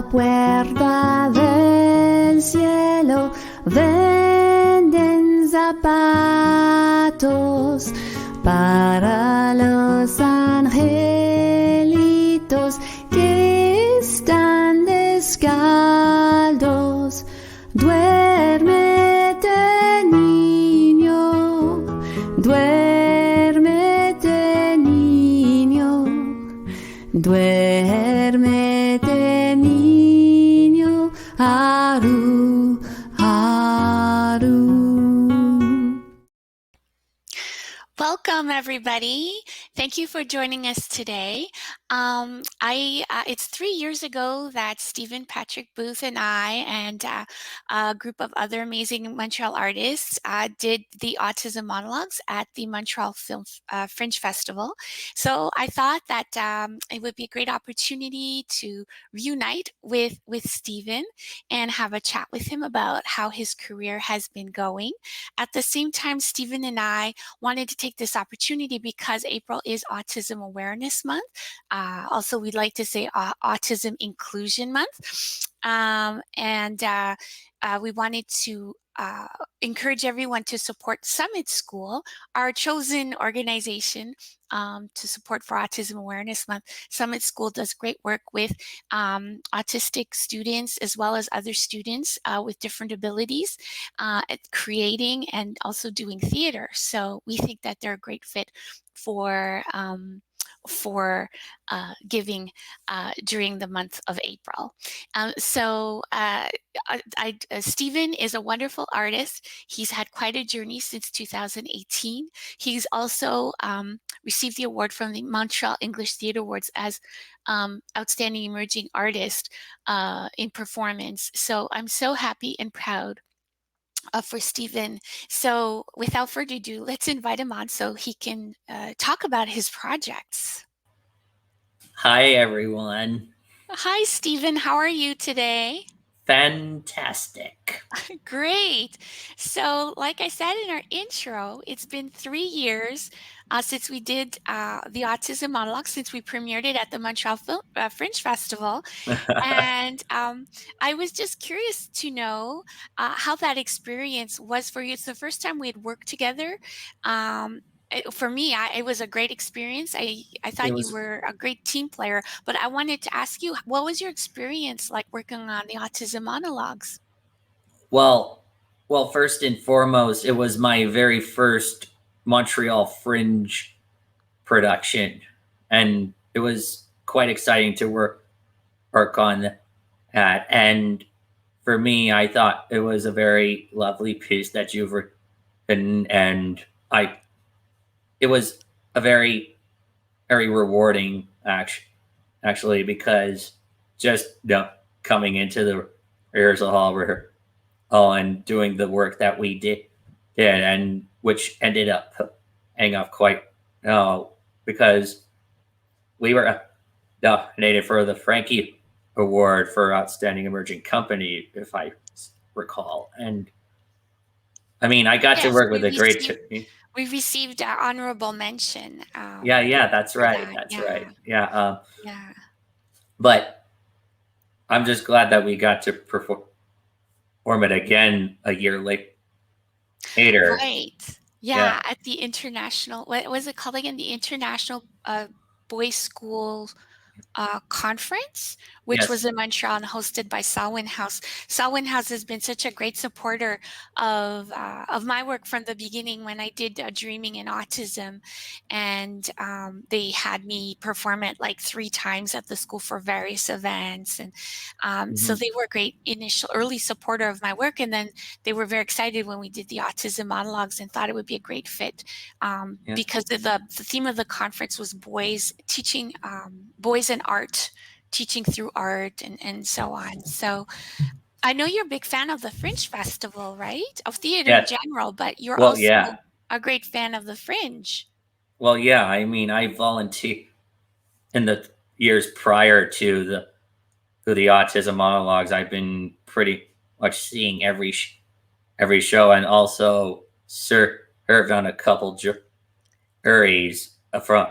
la puerta del cielo venden zapatos para los angelitos que están descalzos. Duérmete, niño, duérmete, niño, duérmete, niño, aru, aru. Welcome, everybody. Thank you for joining us today. It's 3 years ago that Stephen Patrick Booth and I and a group of other amazing Montreal artists did the Autism Monologues at the Montreal Film Fringe Festival. So I thought that it would be a great opportunity to reunite with Stephen and have a chat with him about how his career has been going. At the same time, Stephen and I wanted to take this opportunity because April is Autism Awareness Month. Also, we'd like to say Autism Inclusion Month. We wanted to encourage everyone to support Summit School, our chosen organization to support for Autism Awareness Month. Summit School does great work with autistic students as well as other students with different abilities at creating and also doing theater. So we think that they're a great fit for giving during the month of April. Stephen is a wonderful artist. He's had quite a journey since 2018. He's also received the award from the Montreal English Theatre Awards as Outstanding Emerging Artist in Performance. So I'm so happy and proud for Stephen. So without further ado, let's invite him on so he can talk about his projects. Hi, everyone. Hi, Stephen. How are you today? Fantastic. Great. So like I said in our intro, it's been 3 years since we did the Autism Monologue, since we premiered it at the Montreal Film Fringe Festival. And I was just curious to know how that experience was for you. It's the first time we had worked together. For me, it was a great experience. I thought you were a great team player, but I wanted to ask you, what was your experience like working on the Autism Monologues? Well, first and foremost, it was my very first Montreal Fringe production, and it was quite exciting to work on that. And for me, I thought it was a very lovely piece that you've written, and it was a very, very rewarding actually, because just coming into the rehearsal hall and doing the work that we did, and which ended up paying off quite because we were nominated for the Frankie Award for Outstanding Emerging Company, if I recall. And I mean, I got to work with a great team. We received honorable mention. Yeah, that's right. That's right. Yeah. Yeah. But I'm just glad that we got to perform it again a year later. Right. Yeah, at the international, what was it called again? The International Boys School conference, which was in Montreal and hosted by Selwyn House. Selwyn House has been such a great supporter of my work from the beginning when I did Dreaming in Autism, and they had me perform it like 3 times at the school for various events, and so they were a great early supporter of my work, and then they were very excited when we did the Autism Monologues and thought it would be a great fit because the theme of the conference was boys teaching boys and art, teaching through art and so on. So I know you're a big fan of the Fringe Festival, right? Of theater in general, but you're also a great fan of the Fringe. Well, yeah, I mean, I volunteered in the years prior to the Autism Monologues. I've been pretty much seeing every show, and also served on a couple juries from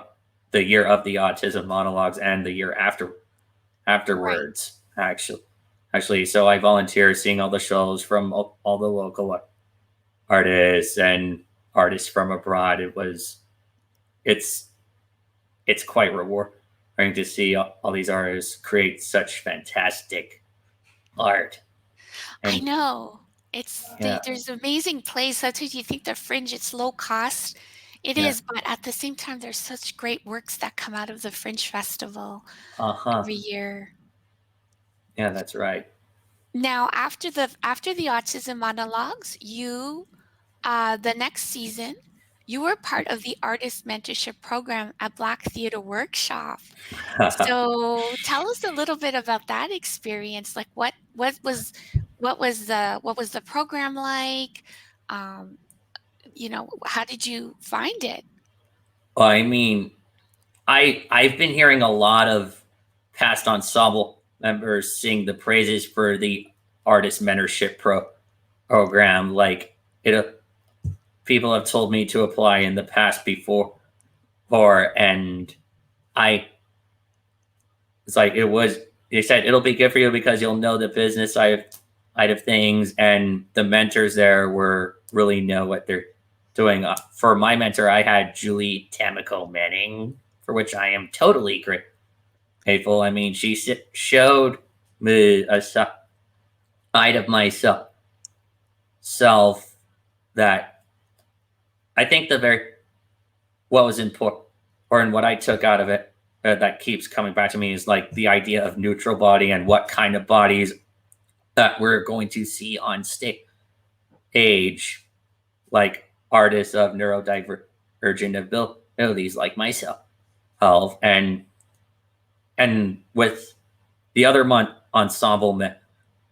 the year of the Autism Monologues and the year afterwards. actually. So I volunteer seeing all the shows from all the local artists and artists from abroad. It's it's quite rewarding to see all these artists create such fantastic art. I And know. yeah, There's amazing plays. Sometimes you think they're fringe, it's low cost. It yeah, is, but at the same time, there's such great works that come out of the Fringe Festival uh-huh. every year. Yeah, that's right. Now, after the Autism Monologues, the next season, you were part of the artist mentorship program at Black Theater Workshop. So tell us a little bit about that experience. Like what was the program like? Um, how did you find it? Well, I mean, I've been hearing a lot of past ensemble members sing the praises for the artist mentorship program. Like it, people have told me to apply in the past before, and I it's like it was. They said it'll be good for you because you'll know the business side of things, and the mentors there were really know what they're doing. For my mentor, I had Julie Tamiko Manning, for which I am totally grateful. I mean, she showed me a side of myself self that I think the very what was important, what I took out of it that keeps coming back to me is like the idea of neutral body and what kind of bodies that we're going to see on stage, like artists of neurodivergent abilities like myself, and with the other ensemble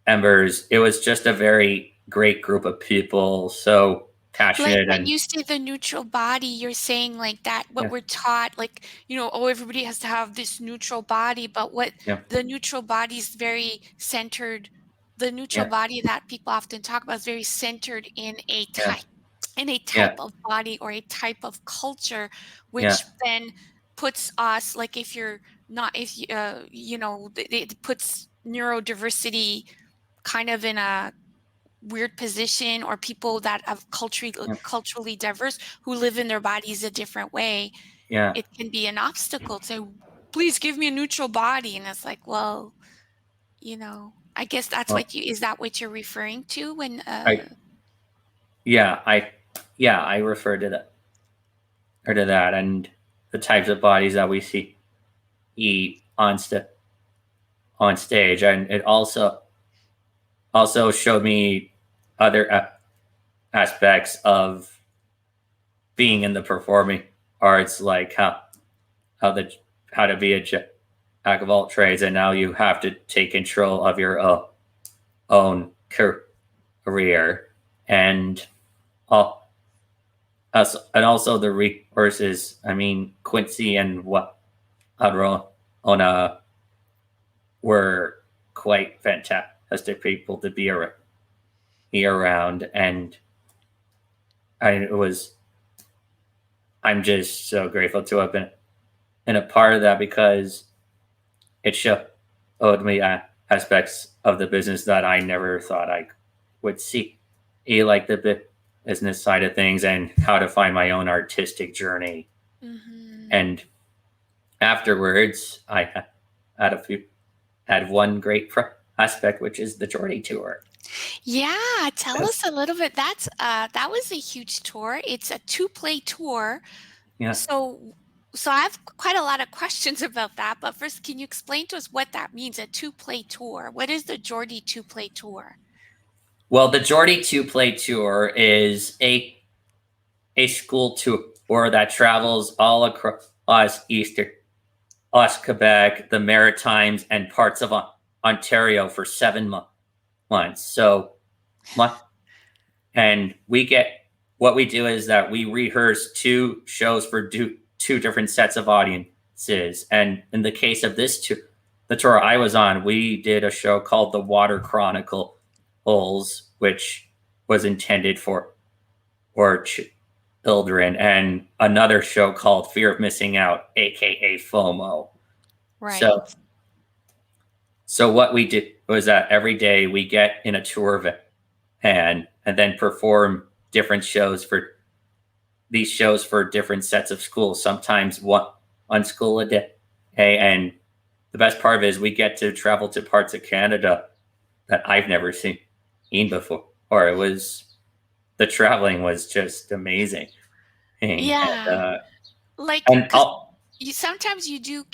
members, it was just a very great group of people, so Like passionate when and you say the neutral body, you're saying like that what yeah, we're taught, like, oh, everybody has to have this neutral body, but what yeah, the neutral body is very centered. The neutral yeah, body that people often talk about is very centered yeah, in a type yeah, of body or a type of culture, yeah, which then puts us like if you're not if you it puts neurodiversity kind of in a weird position, or people that have yeah, culturally diverse who live in their bodies a different way. yeah. It can be an obstacle to, please give me a neutral body, and it's like, well, I guess that's Well, what you is that what you're referring to when I yeah, I refer to that and the types of bodies that we see on stage, and it also showed me other aspects of being in the performing arts, like how the how to be a jack of all trades, and now you have to take control of your own career, and all us, and also the resources. I mean, Quincy and what Adrona were quite fantastic people to be around, and I was I'm just so grateful to have been a part of that because it showed me aspects of the business that I never thought I would see, like the business side of things and how to find my own artistic journey. mhm. And afterwards, I had one great aspect, which is the Geordie tour. Yeah, tell us a little bit. That was a huge tour. It's a two-play tour. Yeah. So I have quite a lot of questions about that, but first, can you explain to us what that means, a two-play tour? What is the Geordie two-play tour? Well, the Geordie two play tour is a school tour that travels all across Eastern Quebec, the Maritimes, and parts of Ontario for 7 months. So, and we get what we do is that we rehearse two shows for two different sets of audiences. And in the case of the tour I was on, we did a show called The Water Chronicles, which was intended for children, and another show called Fear of Missing Out, aka FOMO. Right. So So what we did was that every day we get in a tour van and then perform different shows for these shows for different sets of schools. Sometimes one school a day, and the best part of it is we get to travel to parts of Canada that I've never seen before. Or the traveling was just amazing. Yeah. Like, And 'cause sometimes you do,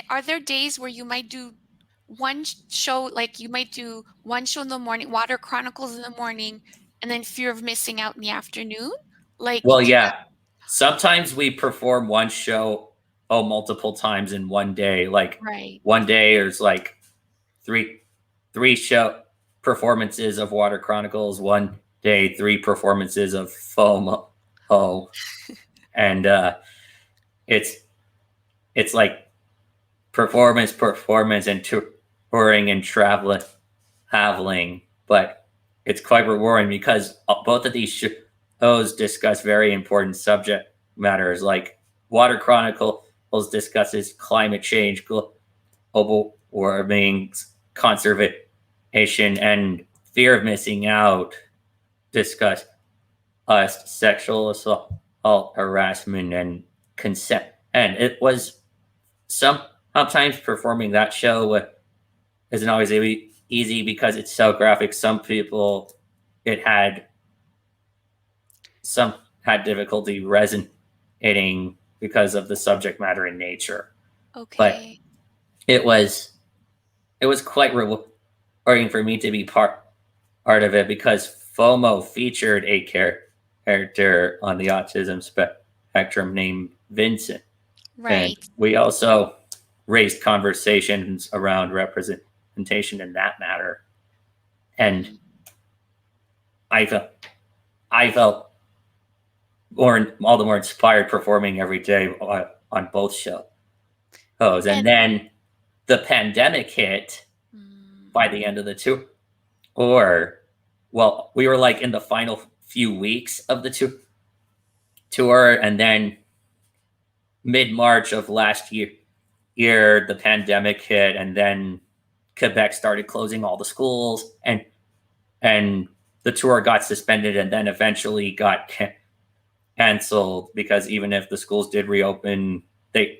are there days where you might do one show, like you might do one show in the morning, Water Chronicles in the morning, and then Fear of Missing Out in the afternoon? Like, well, yeah. Sometimes we perform one show multiple times in one day. Like right. one day there's like three show performances of Water Chronicles, one day 3 performances of FOMO. And it's like performance and touring and traveling, but it's quite rewarding because both of these shows discuss very important subject matters. Like Water Chronicles discusses climate change, global warming, conservation, and fear of missing out. Discuss sexual assault, harassment, and consent. And it was sometimes performing that show isn't always easy because it's so graphic. Some had difficulty resonating because of the subject matter in nature. Okay. But it was quite rewarding for me to be part of it because FOMO featured a character on the autism spectrum named Vincent. Right. And we also raised conversations around representation in that matter. And I felt all the more inspired performing every day on both shows. And then the pandemic hit by the end of the tour. Well, we were like in the final few weeks of the tour, and then mid-March of last year, the pandemic hit, and then Quebec started closing all the schools, and the tour got suspended, and then eventually got canceled because even if the schools did reopen, they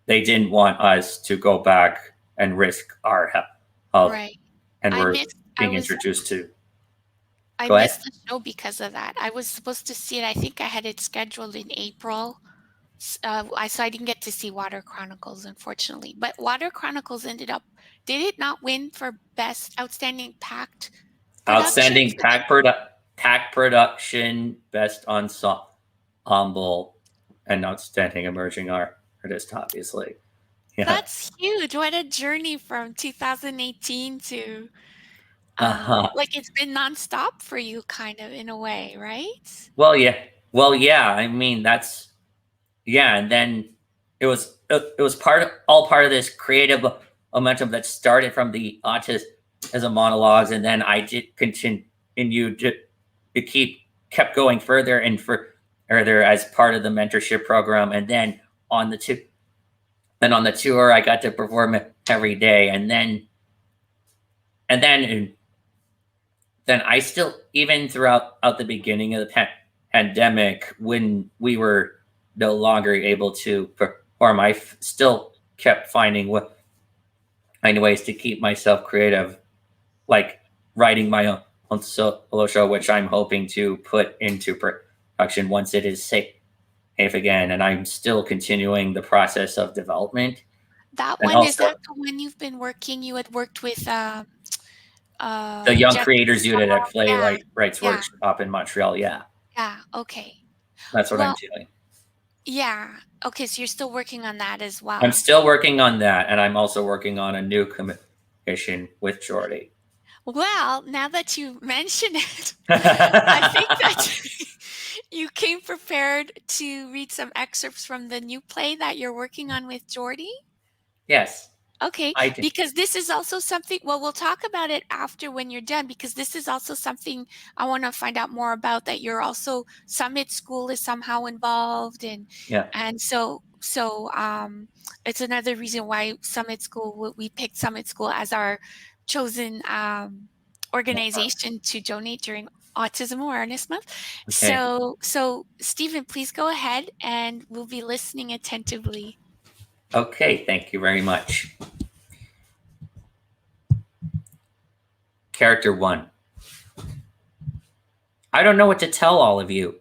didn't want us to go back and risk our health. Right. And we're being introduced to. I missed the show because of that. I was supposed to see it. I think I had it scheduled in April. So I didn't get to see Water Chronicles, unfortunately. But Water Chronicles did it not win for Best Outstanding Packed Production? Outstanding pack production, Best Ensemble, and Outstanding Emerging Artist, obviously. Yeah. That's huge. What a journey from 2018 to... like it's been nonstop for you, kind of, in a way, right? Well, yeah. I mean, and then it was all part of this creative momentum that started from the Autism Monologues, and then I did continue to kept going further and further as part of the mentorship program, and then on the tour, I got to perform every day, and then I still, even throughout the beginning of the pandemic, when we were no longer able to perform, I still kept finding ways to keep myself creative, like writing my own solo show, which I'm hoping to put into production once it is safe again. And I'm still continuing the process of development. That one, is that the one you've been working? You had worked with the Young Creators Unit at Playwrights Yeah. Workshop in Montreal. Yeah. Yeah. Okay. That's what I'm doing. Yeah. Okay. So you're still working on that as well. I'm still working on that, and I'm also working on a new commission with Jordy. Well, now that you mention it, I think that you came prepared to read some excerpts from the new play that you're working on with Jordy. Yes. Okay, I do. because this is also something, well, we'll talk about it after when you're done, because this is also something I want to find out more about, that you're also, Summit School is somehow involved, and Yeah. it's another reason why Summit School, we picked Summit School as our chosen organization to donate during Autism Awareness Month. Okay. So Stephen, please go ahead, and we'll be listening attentively. Okay, thank you very much. Character 1. I don't know what to tell all of you.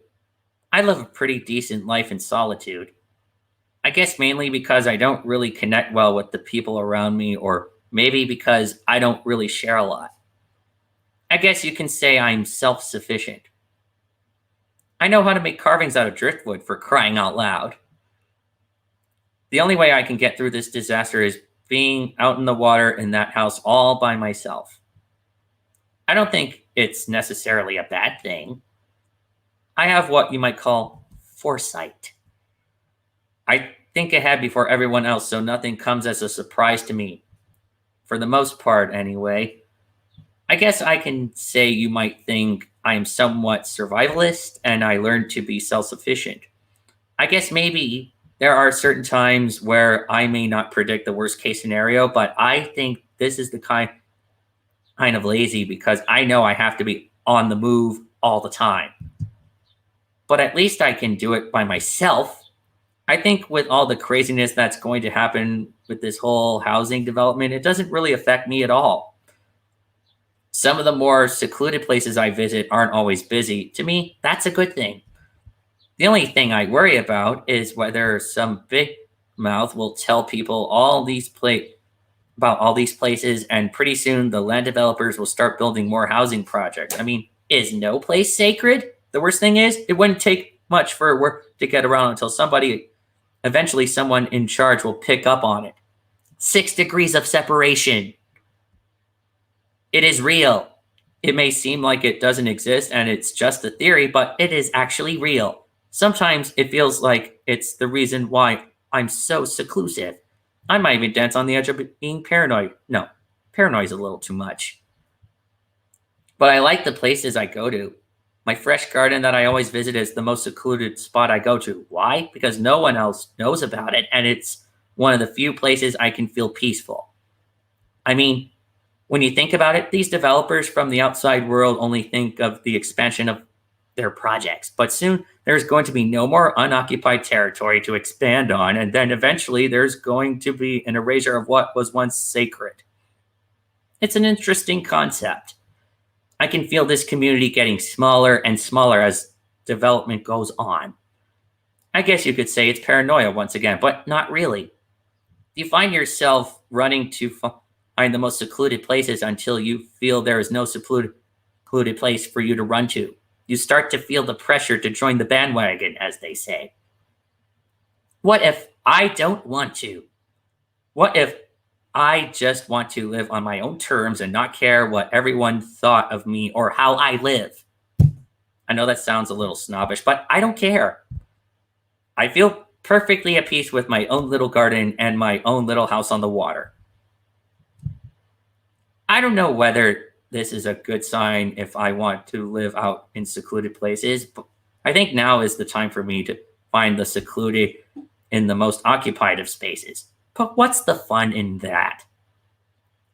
I live a pretty decent life in solitude. I guess mainly because I don't really connect well with the people around me, or maybe because I don't really share a lot. I guess you can say I'm self-sufficient. I know how to make carvings out of driftwood, for crying out loud. The only way I can get through this disaster is being out in the water in that house all by myself. I don't think it's necessarily a bad thing. I have what you might call foresight. I think ahead before everyone else, so nothing comes as a surprise to me. For the most part, anyway. I guess I can say you might think I am somewhat survivalist and I learned to be self-sufficient. I guess maybe there are certain times where I may not predict the worst case scenario, but I think this is the kind of lazy, because I know I have to be on the move all the time. But at least I can do it by myself. I think with all the craziness that's going to happen with this whole housing development, it doesn't really affect me at all. Some of the more secluded places I visit aren't always busy. To me, that's a good thing. The only thing I worry about is whether some big mouth will tell people about all these places, and pretty soon the land developers will start building more housing projects. I mean, is no place sacred? The worst thing is, it wouldn't take much for work to get around until eventually someone in charge will pick up on it. 6 degrees of separation. It is real. It may seem like it doesn't exist and it's just a theory, but it is actually real. Sometimes it feels like it's the reason why I'm so seclusive. I might even dance on the edge of being paranoid. No, paranoid is a little too much. But I like the places I go to. My fresh garden that I always visit is the most secluded spot I go to. Why? Because no one else knows about it, and it's one of the few places I can feel peaceful. I mean, when you think about it, these developers from the outside world only think of the expansion of their projects, but soon there's going to be no more unoccupied territory to expand on, and then eventually there's going to be an erasure of what was once sacred. It's an interesting concept. I can feel this community getting smaller and smaller as development goes on. I guess you could say it's paranoia once again, but not really. You find yourself running to find the most secluded places until you feel there is no secluded place for you to run to. You start to feel the pressure to join the bandwagon, as they say. What if I don't want to? What if I just want to live on my own terms and not care what everyone thought of me or how I live? I know that sounds a little snobbish, but I don't care. I feel perfectly at peace with my own little garden and my own little house on the water. I don't know whether this is a good sign if I want to live out in secluded places, but I think now is the time for me to find the secluded in the most occupied of spaces. But what's the fun in that?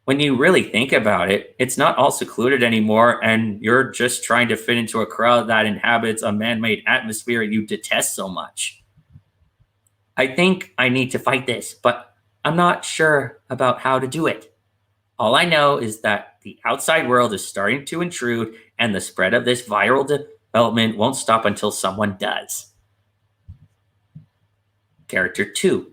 When you really think about it, it's not all secluded anymore, and you're just trying to fit into a crowd that inhabits a man-made atmosphere you detest so much. I think I need to fight this, but I'm not sure about how to do it. All I know is that the outside world is starting to intrude, and the spread of this viral development won't stop until someone does. Character 2.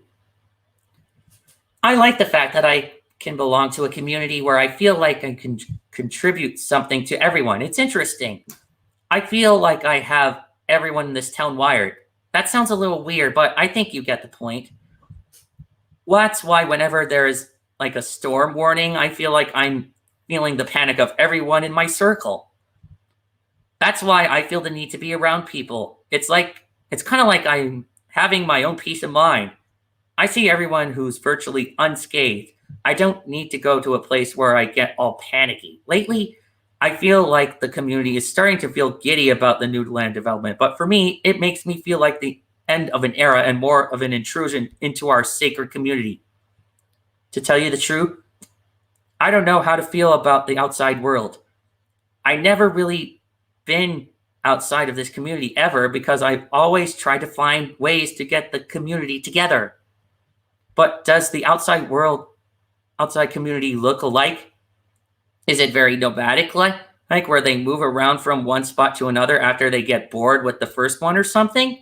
I like the fact that I can belong to a community where I feel like I can contribute something to everyone. It's interesting. I feel like I have everyone in this town wired. That sounds a little weird, but I think you get the point. That's why whenever there's like a storm warning, I feel like I'm feeling the panic of everyone in my circle. That's why I feel the need to be around people. It's kind of like I'm having my own peace of mind. I see everyone who's virtually unscathed, I don't need to go to a place where I get all panicky. Lately, I feel like the community is starting to feel giddy about the new land development, but for me, it makes me feel like the end of an era and more of an intrusion into our sacred community. To tell you the truth, I don't know how to feel about the outside world. I never really been outside of this community ever because I've always tried to find ways to get the community together. But does the outside community look alike? Is it very nomadic like where they move around from one spot to another after they get bored with the first one or something?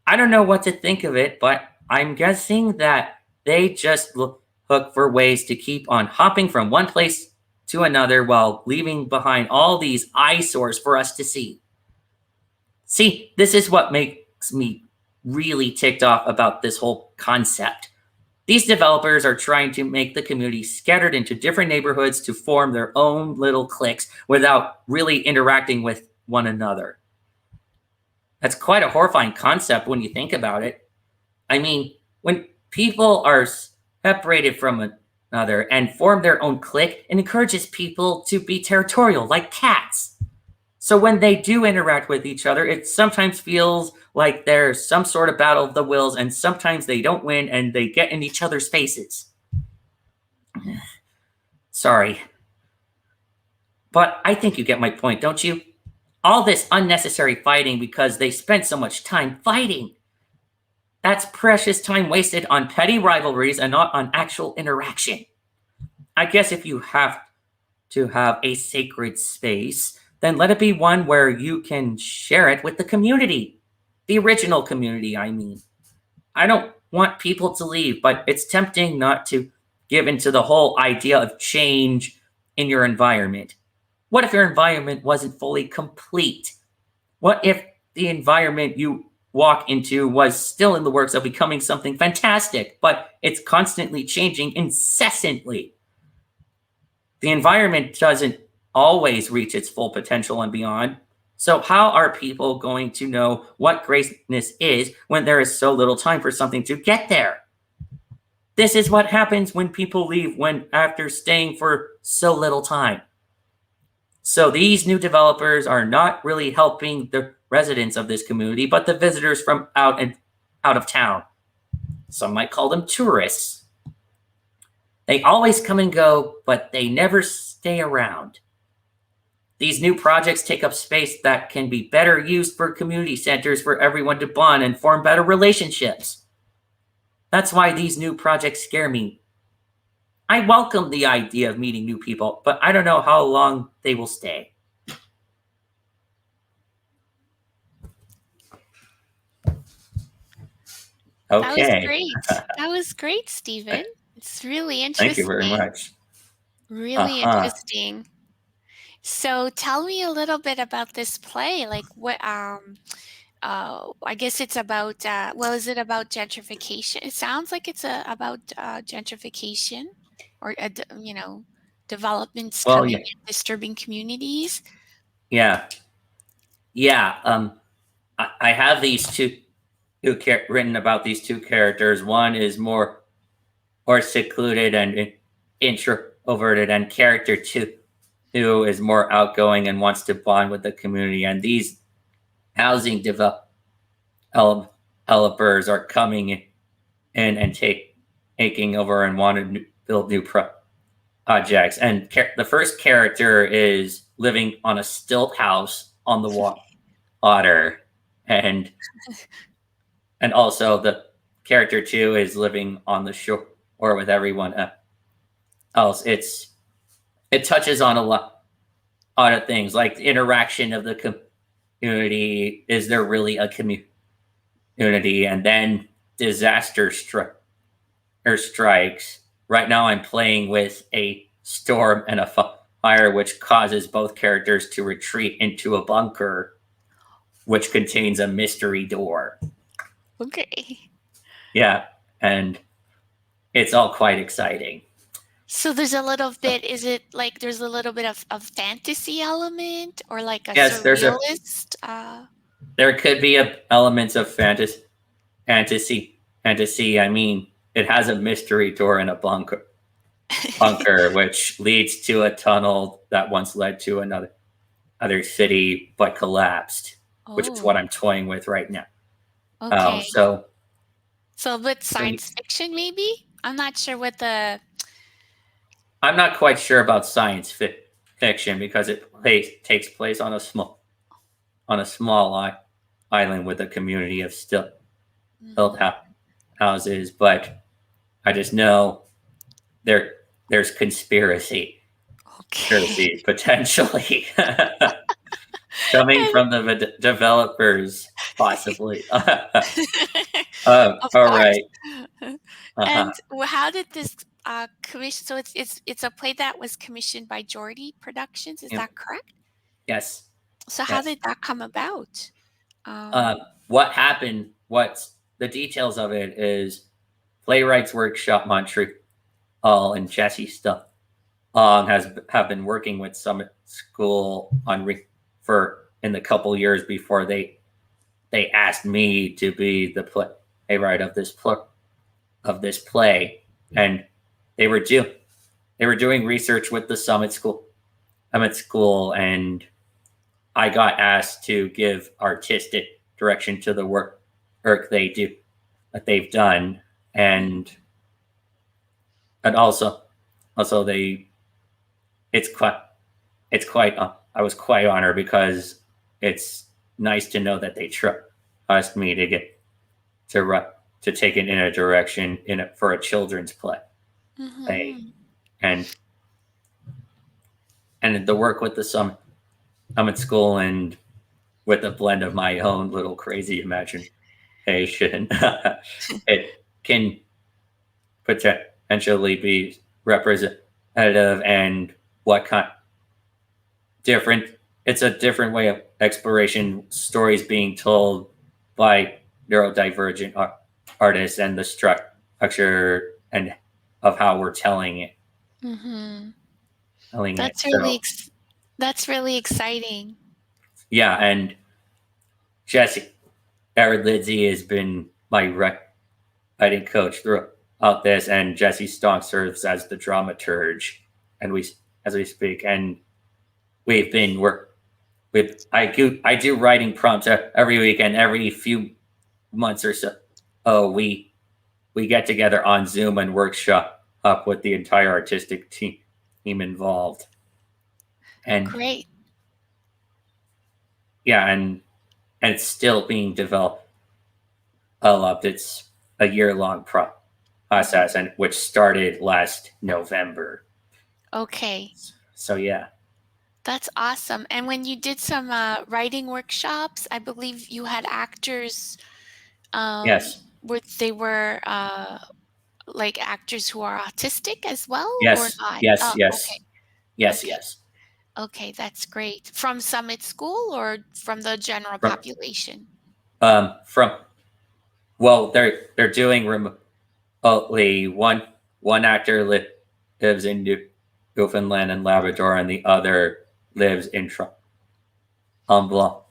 I don't know what to think of it, but I'm guessing that they just look for ways to keep on hopping from one place to another while leaving behind all these eyesores for us to see. See, this is what makes me really ticked off about this whole concept. These developers are trying to make the community scattered into different neighborhoods to form their own little cliques without really interacting with one another. That's quite a horrifying concept when you think about it. I mean, when people are separated from another and form their own clique, it encourages people to be territorial like cats. So when they do interact with each other, it sometimes feels like there's some sort of battle of the wills, and sometimes they don't win and they get in each other's faces. Sorry. But I think you get my point, don't you? All this unnecessary fighting because they spent so much time fighting. That's precious time wasted on petty rivalries and not on actual interaction. I guess if you have to have a sacred space, then let it be one where you can share it with the community. The original community, I mean. I don't want people to leave, but it's tempting not to give into the whole idea of change in your environment. What if your environment wasn't fully complete? What if the environment you walk into was still in the works of becoming something fantastic, but it's constantly changing incessantly? The environment doesn't always reach its full potential and beyond. So how are people going to know what greatness is when there is so little time for something to get there? This is what happens when people leave after staying for so little time. So these new developers are not really helping the residents of this community, but the visitors from out of town. Some might call them tourists. They always come and go, but they never stay around. These new projects take up space that can be better used for community centers for everyone to bond and form better relationships. That's why these new projects scare me. I welcome the idea of meeting new people, but I don't know how long they will stay. Okay. That was great. That was great, Stephen. It's really interesting. Thank you very much. Really interesting. So tell me a little bit about this play. Like what I guess it's about is it about gentrification? It sounds like it's about gentrification or developments coming and disturbing communities. Yeah. I have these two written about these two characters. One is more secluded and introverted, and character two is more outgoing and wants to bond with the community. And these housing developers are coming in and taking over and want to build new projects. And the first character is living on a stilt house on the water, and also the character two is living on the shore with everyone else. It touches on a lot of things, like the interaction of the community. Is there really a community? And then disaster strikes. Right now I'm playing with a storm and a fire, which causes both characters to retreat into a bunker, which contains a mystery door. Okay. Yeah, and it's all quite exciting. So there's a little bit, is it like there's a little bit of fantasy element or like a surrealist? There could be elements of fantasy. I mean, it has a mystery door and a bunker. bunker, which leads to a tunnel that once led to another other city but collapsed, which is what Oh, I'm toying with right now. okay. So So with science fiction, maybe? I'm not sure what the. I'm not quite sure about science fiction because it takes place on a small island with a community of still built Mhm. houses, but I just know there there's conspiracy Okay. potentially coming from the developers, possibly. Of All course. right. Uh-huh. And how did this commission? So it's a play that was commissioned by Geordie Productions. Is Yep. that correct? Yes. So how Yes. did that come about? Uh, what happened? What's the details of it is Playwrights Workshop Montreal and Jesse Stuff have been working with Summit School on for in the couple years before they asked me to be the playwright of this play, and they were doing research with the Summit School, and I got asked to give artistic direction to the work that they've done, and also they it's quite I was quite honored because it's nice to know that they trust me to get to take it in a direction for a children's play, Mm-hmm. and the work with the Summit School and with a blend of my own little crazy imagination, it can potentially be representative and what kind different. It's a different way of exploration. Stories being told by neurodivergent artists and the structure and of how we're telling it. Mm-hmm. Telling it. That's really So ex- that's really exciting. yeah, and Jesse, Jared Lidzi has been my writing coach throughout this, and Jesse Stonk serves as the dramaturge, and we as we speak, and we've been work with I do writing prompts every week, and every few months or so, we get together on Zoom and workshop up with the entire artistic team involved, and Great. yeah, and it's still being developed. It's a year-long process, and which started last November. Okay. So yeah, That's awesome. And when you did some writing workshops, I believe you had actors yes, where they were like actors who are autistic as well or yes, not? yes, Oh, yes, okay. yes, Okay. yes. Okay, that's great. From Summit School or from the general From population? from well, they're doing remotely. One actor lives in Newfoundland and Labrador, and the other lives in Tremblant.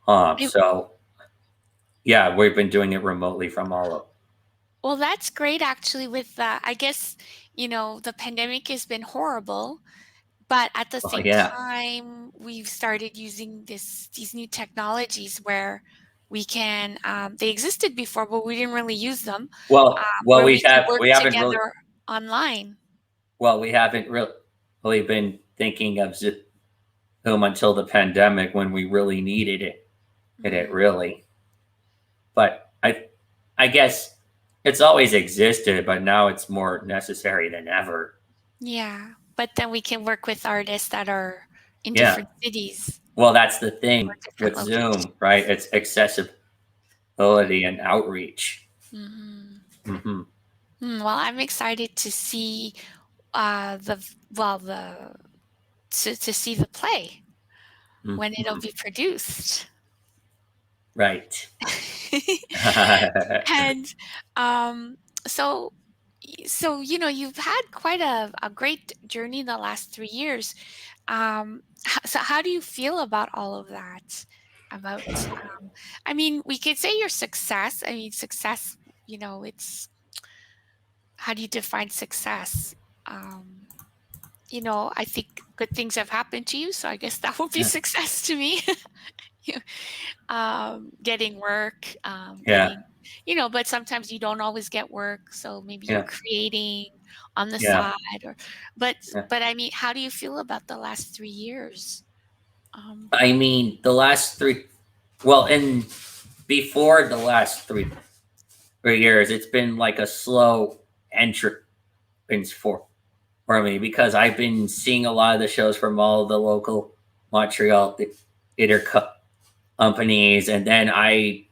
I- So yeah, we've been doing it remotely from all of. Well, that's great actually with I guess, the pandemic has been horrible, but at the Well, same yeah. time, we've started using these new technologies where we can they existed before, but we didn't really use them, Well, where we can work we haven't really together online. we haven't really been thinking of Zoom until the pandemic when we really needed it Mhm. really. But I guess it's always existed, but now it's more necessary than ever. Yeah, but then we can work with artists that are in Yeah. different cities Well, that's the or thing different with locations. Zoom, right? It's accessibility and outreach. Mhm. Hmm. Well, I'm excited to see the well the to see the play when it'll be produced. Right. And um, so you've had quite a great journey in the last 3 years. So how do you feel about all of that? About I mean, we could say your success. I mean, success. It's how do you define success? you know, I think good things have happened to you, so I guess that would be success to me. Getting work, getting, you know, but sometimes you don't always get work, so maybe you're creating on the side, or, but I mean, how do you feel about the last 3 years? I mean, the last three, well, and before the last 3 years, it's been like a slow entrance for me because I've been seeing a lot of the shows from all the local Montreal theater companies, and then I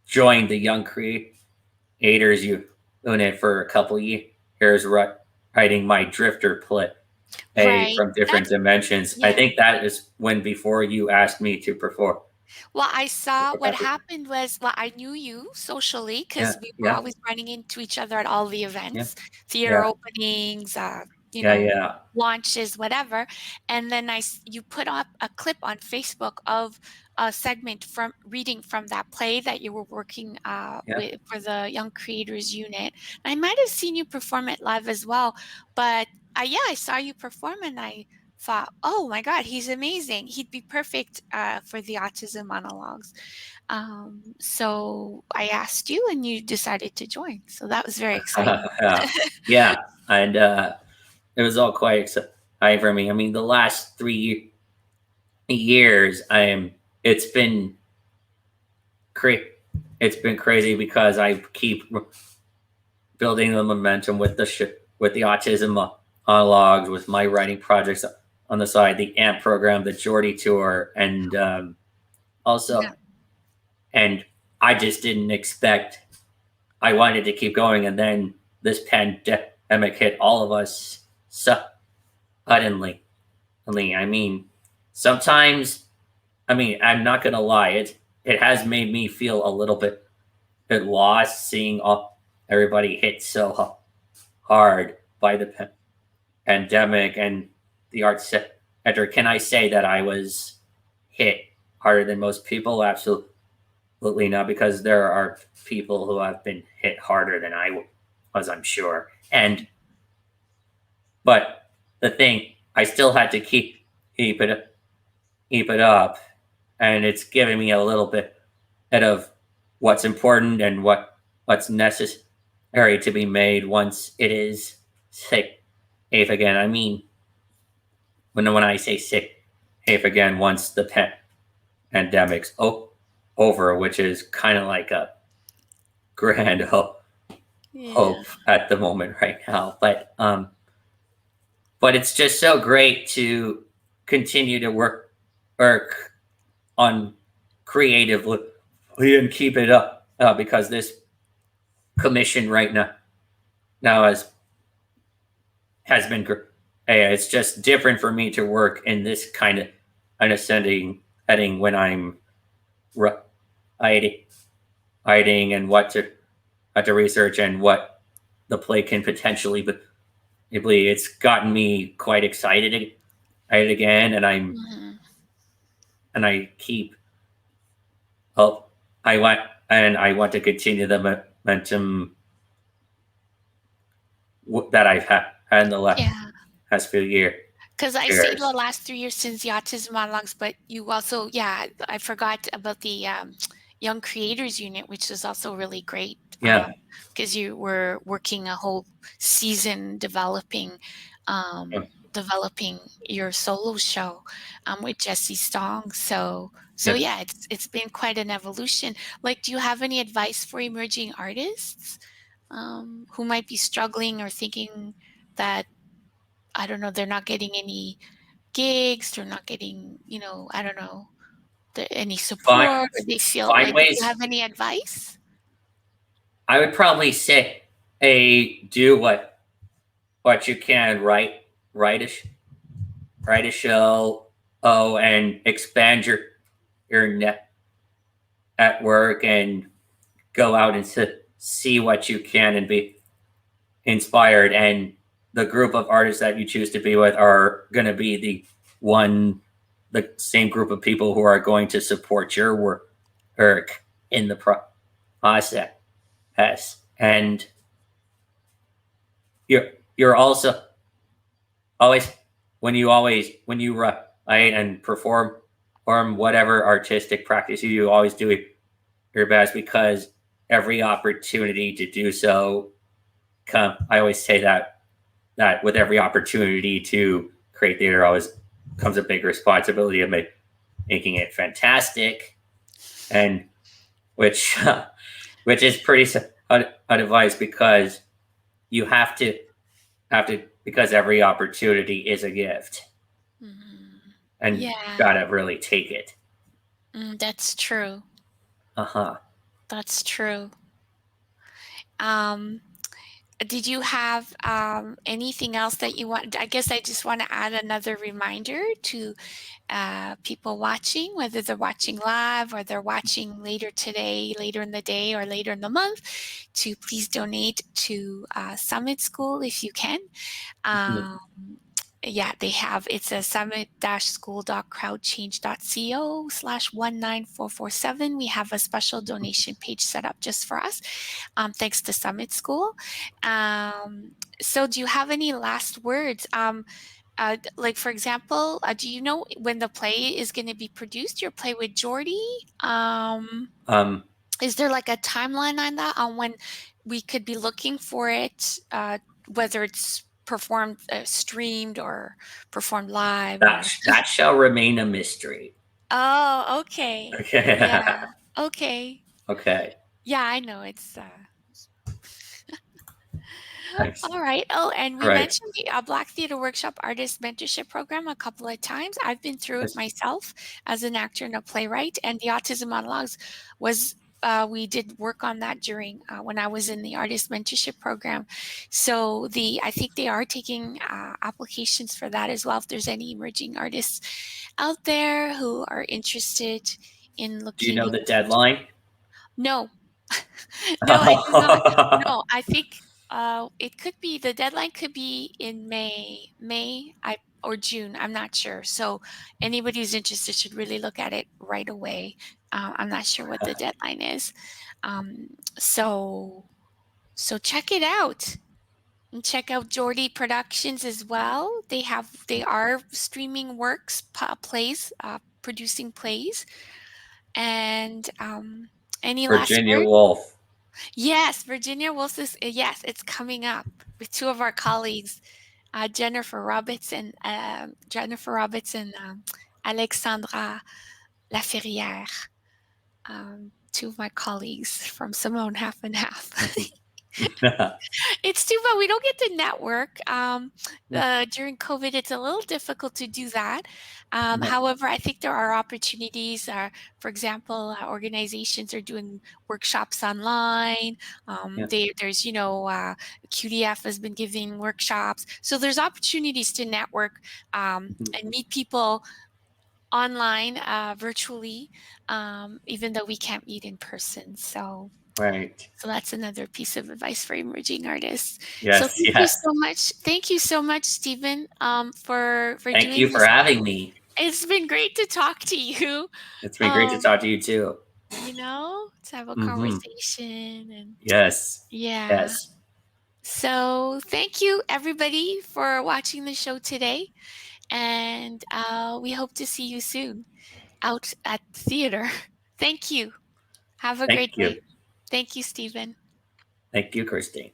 joined the Young Creators Unit for a couple years, writing my Drifter play Right. from different dimensions. I think that is when before you asked me to perform. Well, I saw what happened was, well, I knew you socially because we were always running into each other at all the events, theater openings, you know, launches, whatever. And then you put up a clip on Facebook of a segment from reading from that play that you were working with for the Young Creators Unit. I might have seen you perform it live as well, but I saw you perform and I thought, oh my God, he's amazing. He'd be perfect for the Autism Monologues. So I asked you and you decided to join. So that was very exciting. And it was all quite exciting for me. I mean, the last 3 years, it's been it's been crazy because I keep building the momentum with with the Autism Monologues, with my writing projects on the side, the AMP program, the Geordie tour, and and I just didn't expect. I wanted to keep going, and then this pandemic hit all of us suddenly. I mean, sometimes, I mean, I'm not gonna lie, it has made me feel a little bit lost seeing everybody hit so hard by the pandemic and the arts sector. Can I say that I was hit harder than most people? Absolutely not, because there are people who have been hit harder than I was, I'm sure. But the thing, I still had to keep it up, and it's giving me a little bit of what's important and what's necessary to be made once it is safe again. I mean, when I say safe again, once the pandemic's over, which is kind of like a grand hope at the moment right now. But it's just so great to continue to work on creatively and keep it up, because this commission right now has been great. It's just different for me to work in this kind of setting when I'm writing and what to research and what the play can potentially be. It's gotten me quite excited again, and I keep hope. I want to continue the momentum that I've had in the last few years. Because I've seen the last 3 years since the Autism Monologues, but you also, I forgot about the Young Creators Unit, which is also really great. Because you were working a whole season developing your solo show with Jesse Stong. So it's been quite an evolution. Like, do you have any advice for emerging artists who might be struggling or thinking that, I don't know, they're not getting any gigs, they're not getting, I don't know, any support, or they feel like, do you have any advice? I would probably say, do what you can. Write a show. And expand your network and go out and see what you can and be inspired. And the group of artists that you choose to be with are going to be the same group of people who are going to support your work in the process. And you're also always when you write and perform whatever artistic practice you always do your best, because every opportunity to do so I always say that with every opportunity to create theater always comes a big responsibility of making it fantastic, and which is pretty advice, because you have to because every opportunity is a gift, and Yeah. gotta really take it. That's true. Uh-huh. That's true. Did you have anything else that you want? I guess I just want to add another reminder to people watching, whether they're watching live or they're watching later today, later in the day, or later in the month, to please donate to Summit School if you can. Yeah, it's a summit-school.crowdchange.co/19447. We have a special donation page set up just for us, thanks to Summit School. So do you have any last words? Like, for example, do you know when the play is going to be produced, your play with Jordy? Is there like a timeline on that, on when we could be looking for it, whether it's performed, streamed, or performed live? That shall remain a mystery. Oh, okay. Okay. Yeah. Okay. Okay. Yeah, I know it's Thanks. all right. Oh, and we Right. mentioned the Black Theater Workshop Artist Mentorship Program a couple of times. I've been through it myself as an actor and a playwright, and the Autism Monologues was we did work on that during when I was in the Artist Mentorship Program. So I think they are taking applications for that as well. If there's any emerging artists out there who are interested in looking. Do you know the deadline? No. No, I do not. No, I think it could be, the deadline could be in May, or June. I'm not sure. So anybody who's interested should really look at it right away. I'm not sure what the deadline is. So check it out, and check out Jordy Productions as well. They are streaming works, plays, producing plays. And any last Virginia words? Woolf. Yes, Virginia Woolf is, yes, it's coming up with two of our colleagues, Jennifer Roberts and Alexandra Laferrière, two of my colleagues from Simone Half and Half. It's too bad we don't get to network. During COVID, it's a little difficult to do that. However, I think there are opportunities. For example, organizations are doing workshops online. There's, QDF has been giving workshops. So there's opportunities to network and meet people online, virtually, even though we can't meet in person. So Right. So that's another piece of advice for emerging artists. Yes, so thank you so much. Thank you so much, Stephen, for Thank doing you for this. having me. It's been great to talk to you. It's been great to talk to you too. To have a conversation. And yes. Yeah. Yes. So thank you, everybody, for watching the show today. And we hope to see you soon out at the theater. Thank you. Have a great day. Thank you, Stephen. Thank you, Christine.